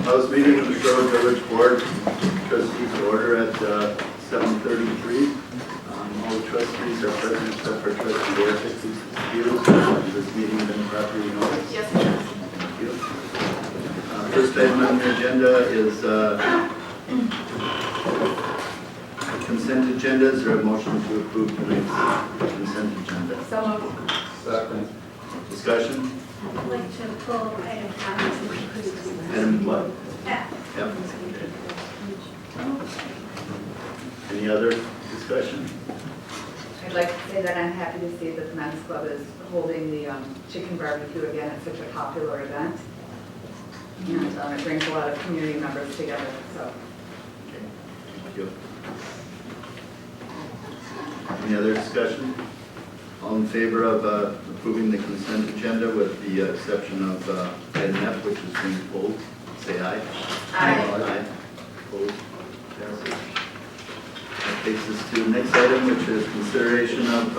House meeting of the Shorewood Village Board Trustees to order at 7:33. All the trustees are present except for trustee Garrett, who's excused. Has this meeting been properly noticed? Yes, it is. Thank you. First item on the agenda is consent agendas. Is there a motion to approve tonight's consent agenda? So moved. Second. Discussion? I'd like to pull item F. Item what? F. Yep. Any other discussion? I'd like to say that I'm happy to see that the men's club is holding the chicken barbecue again. It's such a popular event. And it brings a lot of community members together, so. Okay. Thank you. Any other discussion? All in favor of approving the consent agenda with the exception of item F, which is being pulled, say aye. Aye. Opposed? Passes. That takes us to the next item, which is consideration of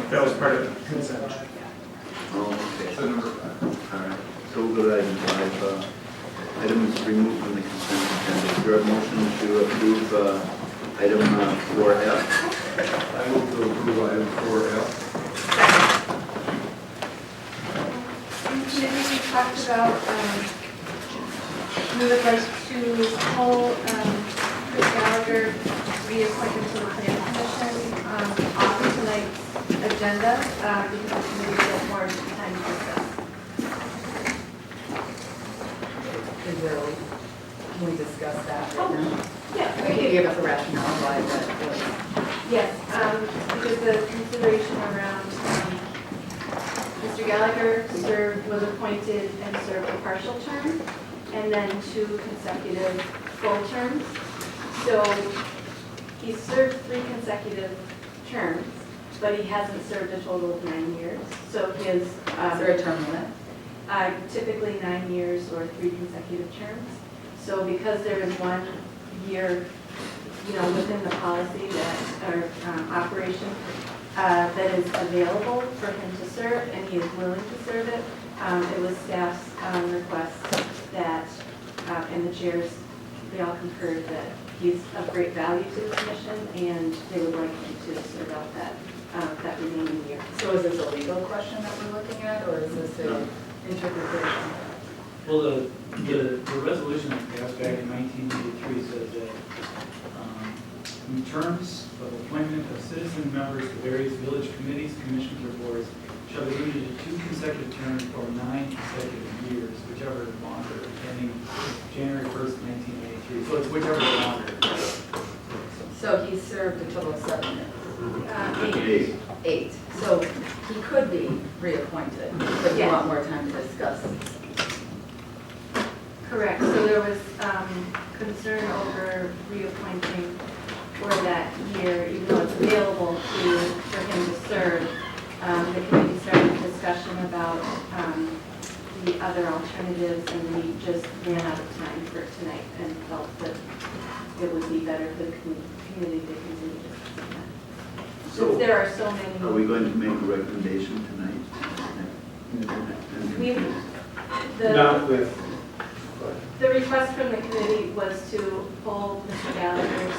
That was part of the consent. okay. So number 5. All right, so we'll go to item 5. Items removed from the consent agenda. Is there a motion to approve item 4F? I move to approve item 4F. In committee, we talked about, we would like to pull Chris Gallagher reappointment to the planning commission off of tonight's agenda because the committee will have more time to discuss. Can we discuss that right now? Yeah. Can you give us a rationale why that was? Yes, because the consideration around Mr. Gallagher was appointed and served a partial term, and then 2 consecutive full terms. So he served 3 consecutive terms, but he hasn't served a total of 9 years. So his Is there a term limit? typically 9 years or 3 consecutive terms. So because there is 1 year, within the policy that, or operation, that is available for him to serve, and he is willing to serve it, it was staff's request that, and the chairs, they all concurred that he's of great value to the commission, and they would like him to serve out that remaining year. So is this a legal question that we're looking at, or is this an interpretation? Well, the resolution that passed back in 1983 says that in terms of appointment of citizen members to various village committees, commissions, or boards shall be limited to 2 consecutive terms or 9 consecutive years, whichever is longer, ending January 1st, 1983. So it's whichever is longer. So he served a total of 7 years. 8. 8. So he could be reappointed, but you Yes. want more time to discuss. Correct, so there was concern over reappointing for that year, even though it's available for him to serve. The committee started a discussion about the other alternatives, and we just ran out of time for tonight and felt that it would be better for the community to continue discussing that. So Since there are so many. are we going to make a recommendation tonight? Not with. The request from the committee was to pull Mr. Gallagher's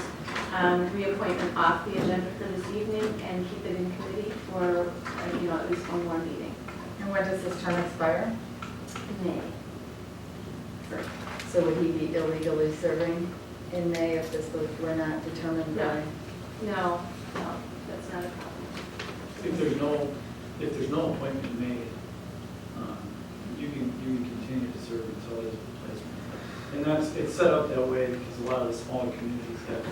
reappointment off the agenda for this evening and keep it in committee for, at least 1 more meeting. And when does this term expire? May. So would he be illegally serving in May if this were not determined by? No, that's not a problem. If there's no appointment made, you can continue to serve until there's a replacement. And it's set up that way because a lot of the smaller communities have,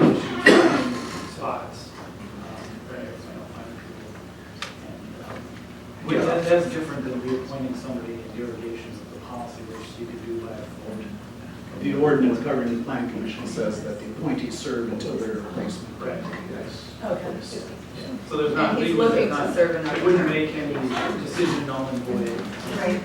issues finding spots. That's different than reappointing somebody in derogation of the policy, which you could do by a full The ordinance governing the plan commission says that the appointees serve until their replacement. Correct. Okay. So there's not, And he's legally, looking there's to not, serve another it wouldn't term. make any decision null and void, Right.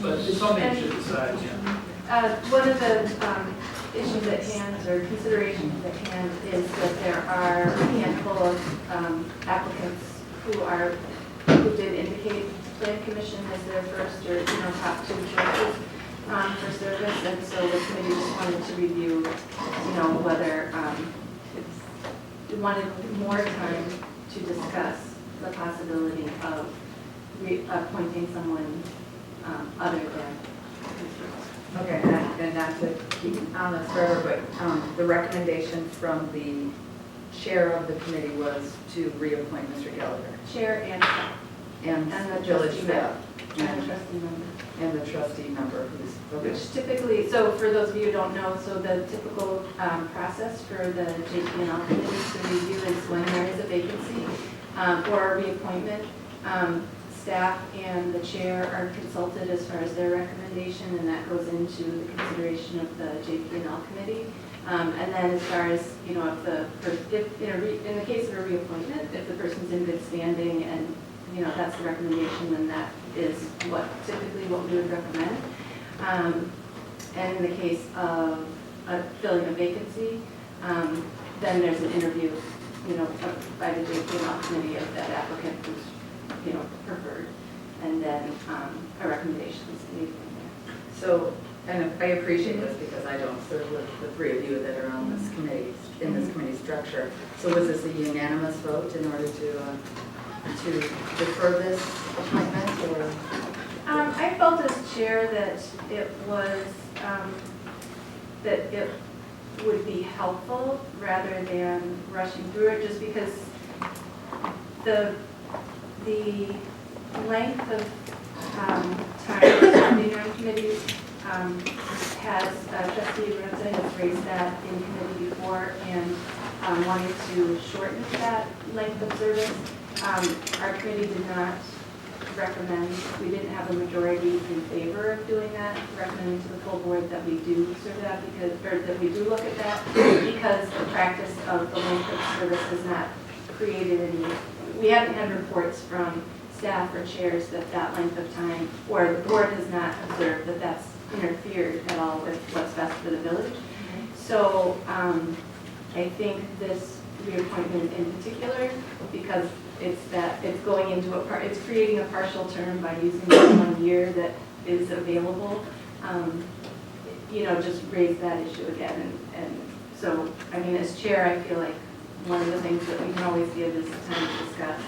but it's something you should decide, yeah. One of the issues at hand, or considerations at hand, is that there are a handful of applicants who did indicate plan commission as their first or, top two choices for service, and so the committee just wanted to review, whether it wanted more time to discuss the possibility of appointing someone other than. Okay, and not to keep on this forever, but the recommendation from the chair of the committee was to reappoint Mr. Gallagher. Chair and And the the village trustee staff. and the trustee member. And the trustee member who's, okay. Which typically, so for those of you who don't know, so the typical process for the JP&L committee to review is when there is a vacancy or a reappointment, staff and the chair are consulted as far as their recommendation, and that goes into the consideration of the JP&L committee. And then as far as, if in the case of a reappointment, if the person's in good standing and, that's the recommendation, then that is typically what we would recommend. And in the case of filling a vacancy, then there's an interview, by the JP&L committee of that applicant who's, preferred, and then a recommendation is made from there. So, and I appreciate this because I don't serve with the three of you that are on this committee, in this committee structure. So was this a unanimous vote in order to defer this appointment, or? I felt as chair that it was, that it would be helpful rather than rushing through it, just because the length of time serving on committees has, trustee Renza has raised that in committee before and wanted to shorten that length of service. Our committee did not recommend, we didn't have a majority in favor of doing that, recommending to the full board that we do serve that that we do look at that, because the practice of the length of service has not created any, we haven't had reports from staff or chairs that length of time, or the board has not observed that that's interfered at all with what's best for the village. So I think this reappointment in particular, because it's going into it's creating a partial term by using the 1 year that is available, just raise that issue again. And so, I mean, as chair, I feel like one of the things that we can always give is time to discuss,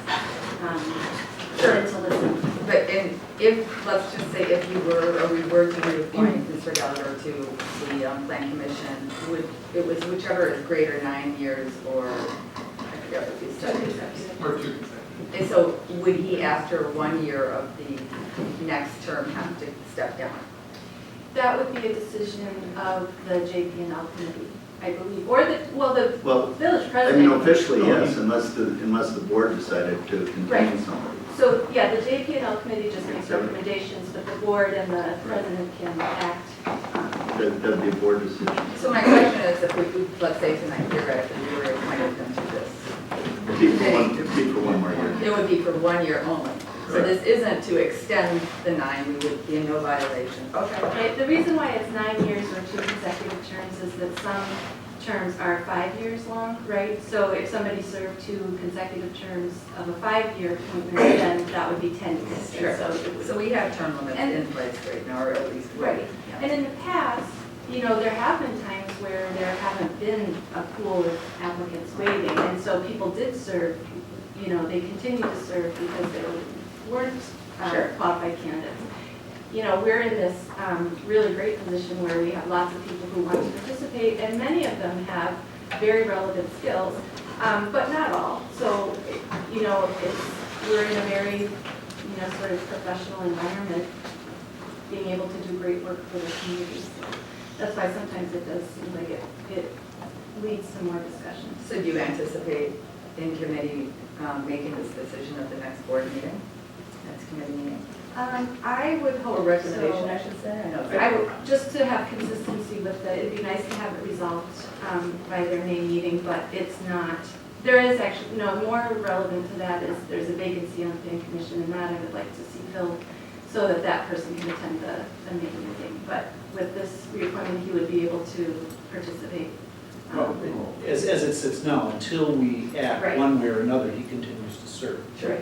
to listen. But if, let's just say if you were, or we were to reappoint Mr. Gallagher to the plan commission, it was whichever is greater, 9 years or, I forget what you said. Or 2 consecutive. And so would he, after 1 year of the next term, have to step down? That would be a decision of the JP&L committee, I believe, or the village I president. mean, officially, yes, unless the board decided to contain Right. somebody. So, yeah, the JP&L committee just makes recommendations, but the board and the president can act. That'd be a board decision. So my question is, if we, let's say tonight, theoretically, we were appointed them to this, It'd be for 1 more year. it would be for 1 year only. So Right. this isn't to extend the 9, we would be in no violation. Okay. Okay, the reason why it's 9 years or 2 consecutive terms is that some terms are 5 years long, right? So if somebody served 2 consecutive terms of a 5-year appointment, then that would be 10 years. Sure. So it would- So we have term limits And- in place right now, or at least. Right. Yeah. And in the past, there have been times where there haven't been a pool of applicants waiting, and so people did serve, they continued to serve because there weren't Sure. qualified candidates. We're in this really great position where we have lots of people who want to participate, and many of them have very relevant skills, but not all. So, we're in a very, sort of professional environment, being able to do great work for the community. So that's why sometimes it does seem like it leads to more discussion. So do you anticipate in committee making this decision at the next board meeting, next committee meeting? I would hope Or recommendation, so. I should say, I know. I would, just to have consistency with it, it'd be nice to have it resolved by their May meeting, but it's not. There is actually, no, more relevant to that is there's a vacancy on the planning commission, and that I would like to see filled so that that person can attend the May meeting. But with this reappointment, he would be able to participate. Well, as it sits now, until we act Right. one way or another, he continues to serve. Sure.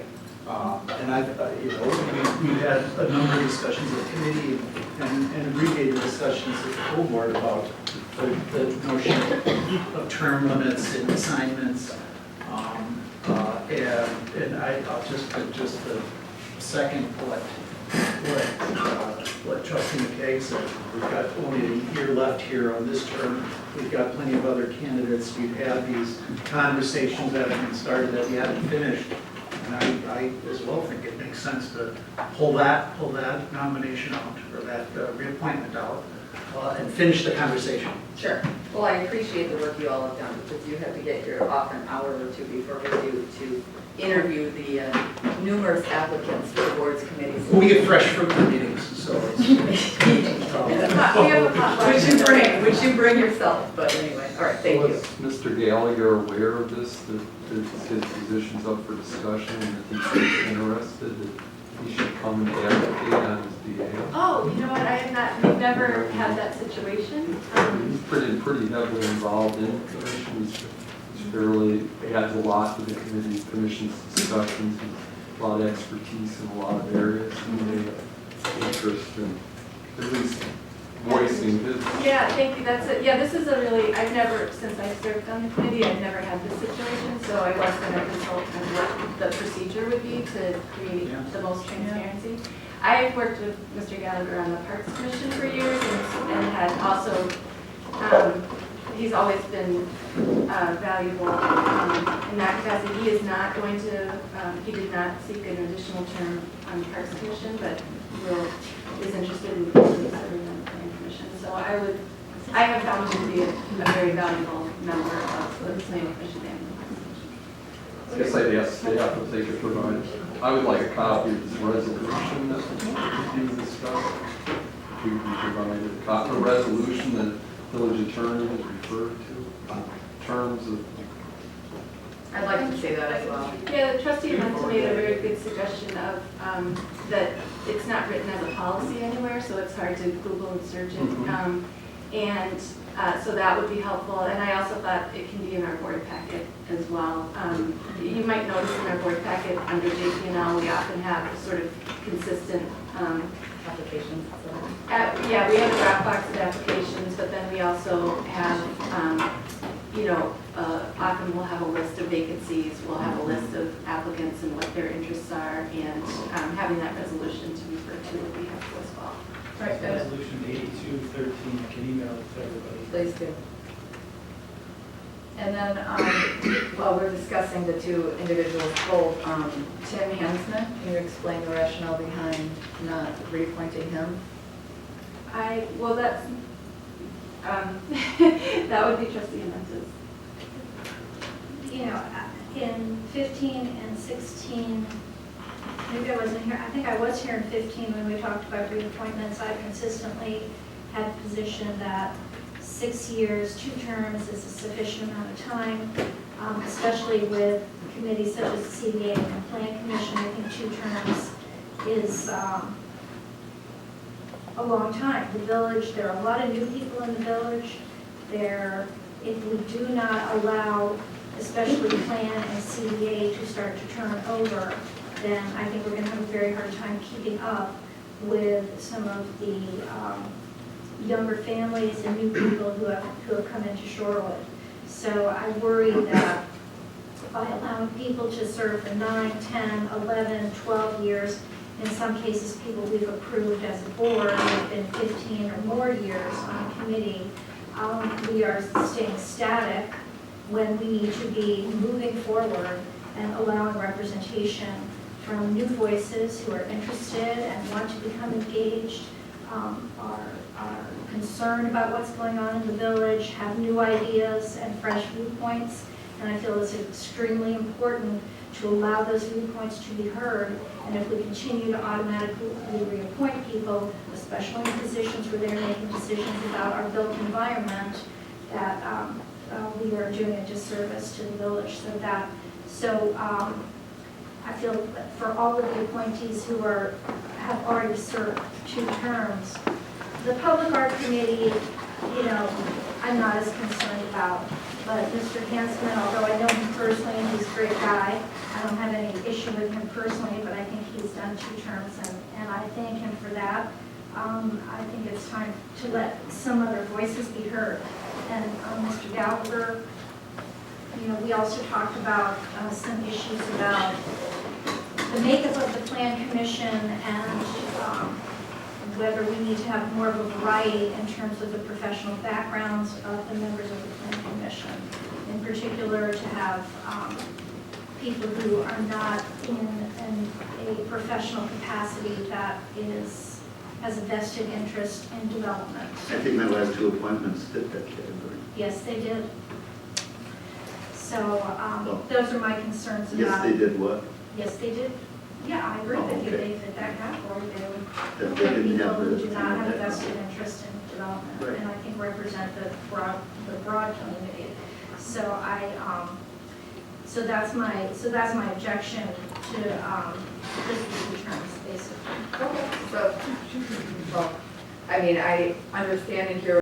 And I've, we've had a number of discussions at committee and abbreviated discussions at the full board about the notion of term limits and assignments. And I'll just second what Trustee McKay said. We've got only a year left here on this term. We've got plenty of other candidates. We've had these conversations that have been started that we haven't finished. And I as well think it makes sense to pull that nomination out, or that reappointment out, and finish the conversation. Sure. Well, I appreciate the work you all have done, because you have to get your off an hour or two before review to interview the numerous applicants for the board's committees. We get fresh fruit in the meetings, so it's. We have a potluck. Which you bring yourself, but anyway, all right, thank you. Was Mr. Gallagher aware of this, that his position's up for discussion, and if he's interested, that he should come and advocate on his behalf? Oh, you know what, I have not, we've never had that situation. He's pretty heavily involved in the commission. He's fairly, adds a lot to the commission's discussions, and a lot of expertise in a lot of areas, and interest in at least voicing his. Yeah, thank you, that's it. Yeah, this is a really, I've never, since I served on the committee, I've never had this situation, so I was going to consult on what the procedure would be to create the most transparency. I've worked with Mr. Gallagher on the Parks Commission for years and had also, he's always been valuable in that capacity. He is not going to, he did not seek an additional term on the Parks Commission, but is interested in serving on the Planning Commission. So I have found him to be a very valuable member of the Planning Commission and the Parks Commission. I guess I'd ask staff if they could provide, I would like a copy of this resolution that's being discussed. If we can provide a copy of the resolution that village attorney has referred to, in terms of. I'd like to say that as well. Yeah, the trustee Hunt made a very good suggestion of that it's not written as a policy anywhere, so it's hard to Google and search it. So that would be helpful. And I also thought it can be in our board packet as well. You might notice in our board packet under JP&L, we often have sort of consistent Applications. yeah, we have a Dropbox of applications, but then we also have, often we'll have a list of vacancies, we'll have a list of applicants and what their interests are, and having that resolution to refer to would be helpful as well. Right, good. Resolution 8213, I can email it to everybody. Please do. And then, while we're discussing the two individuals, both, Tim Hansman, can you explain the rationale behind not reappointing him? Well, that's, that would be trustee Hunt's. You know, in 15 and 16, maybe I wasn't here, I think I was here in 15 when we talked about reappointments. I've consistently had a position that 6 years, 2 terms is a sufficient amount of time, especially with committees such as the CBA and the Plan Commission. I think 2 terms is a long time. The village, there are a lot of new people in the village. If we do not allow, especially Plan and CBA, to start to turn over, then I think we're going to have a very hard time keeping up with some of the younger families and new people who have come into Shorewood. So I worry that by allowing people to serve for 9, 10, 11, 12 years, in some cases people we've approved as a board have been 15 or more years on a committee, we are staying static when we need to be moving forward and allowing representation from new voices who are interested and want to become engaged, are concerned about what's going on in the village, have new ideas and fresh viewpoints. And I feel it's extremely important to allow those viewpoints to be heard. And if we continue to automatically reappoint people, especially in positions where they're making decisions about our built environment, that we are doing a disservice to the village. So I feel that for all of the appointees who have already served 2 terms, the Public Art Committee, you know, I'm not as concerned about. But Mr. Hansman, although I know him personally and he's a great guy, I don't have any issue with him personally, but I think he's done 2 terms and I thank him for that. I think it's time to let some other voices be heard. And Mr. Gallagher, you know, we also talked about some issues about the makeup of the Plan Commission and whether we need to have more of a variety in terms of the professional backgrounds of the members of the Plan Commission. In particular, to have people who are not in a professional capacity that has a vested interest in development. I think my last 2 appointments fit that category. Yes, they did. So those are my concerns about. Yes, they did what? Yes, they did. Yeah, I agree Oh, with you. okay. They fit that category. They would That they put didn't people have who the- do not have a vested interest in development, Right. and I think represent the broad community. So so that's my objection to just 2 terms, basically. Okay, so, well, I mean, I understand and hear